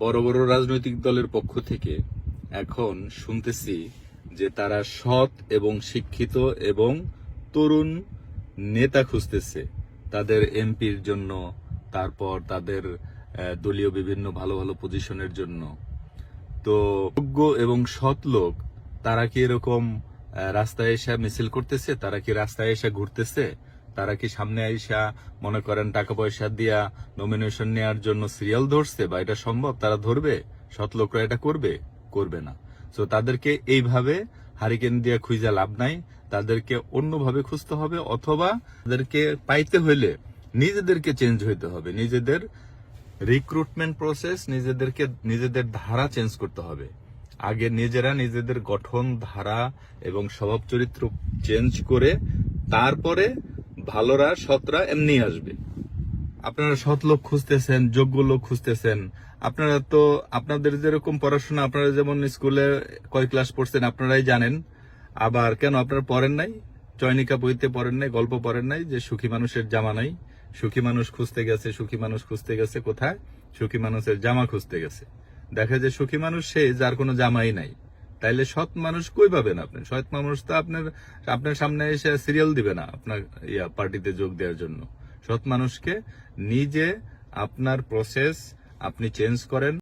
বড় বড় রাজনৈতিক দলের পক্ষ থেকে এখন শুনতেছি যে তারা সৎ এবং শিক্ষিত এবং তরুণ নেতা খুঁজতেছে তাদের এমপির জন্য, তারপর তাদের দলীয় বিভিন্ন ভালো ভালো পজিশনের জন্য। তো যোগ্য এবং সৎ লোক তারা কি এরকম রাস্তায় এসে মিছিল করতেছে? তারা কি রাস্তায় এসে ঘুরতেছে? তারা কি সামনে আইসা মনে করেন টাকা পয়সা দিয়া নমিনেশন নেওয়ার জন্য সিরিয়াল ধরছে? বা এটা সম্ভব? তারা ধরবে? সৎ লোকরা এটা করবে? করবে না। তো তাদেরকে এইভাবে হারিকেন দিয়ে খুঁজে লাভ নাই, তাদেরকে অন্যভাবে খুঁজতে হবে, অথবা তাদেরকে পাইতে হইলে নিজেদেরকে চেঞ্জ হইতে হবে। নিজেদের রিক্রুটমেন্ট প্রসেস, নিজেদের ধারা চেঞ্জ করতে হবে। আগে নিজেরা নিজেদের গঠন, ধারা এবং স্বভাব চরিত্র চেঞ্জ করে তারপরে ভালোরা সৎরা এমনি আসবে। আপনারা সৎ লোক খুঁজতেছেন, যোগ্য লোক খুঁজতেছেন। আপনারা তো আপনাদের যেরকম পড়াশোনা, আপনারা যেমন স্কুলে কয় ক্লাস পড়ছেন আপনারাই জানেন। আবার কেন আপনারা পড়েন নাই? চয়নিকা বইতে পড়েন নাই? গল্প পড়েন নাই যে সুখী মানুষের জামা নাই? সুখী মানুষ খুঁজতে গেছে, সুখী মানুষ খুঁজতে গেছে কোথায়? সুখী মানুষের জামা খুঁজতে গেছে। দেখা যায় সুখী মানুষ সে যার কোনো জামাই নাই। তাইলে সৎ মানুষ কই পাবেন আপনি? সৎ মানুষ তো আপনার সামনে এসে সিরিয়াল দিবে না আপনার পার্টিতে যোগ দেওয়ার জন্য। সৎ মানুষকে নিজে আপনার প্রসেস আপনি চেঞ্জ করেন।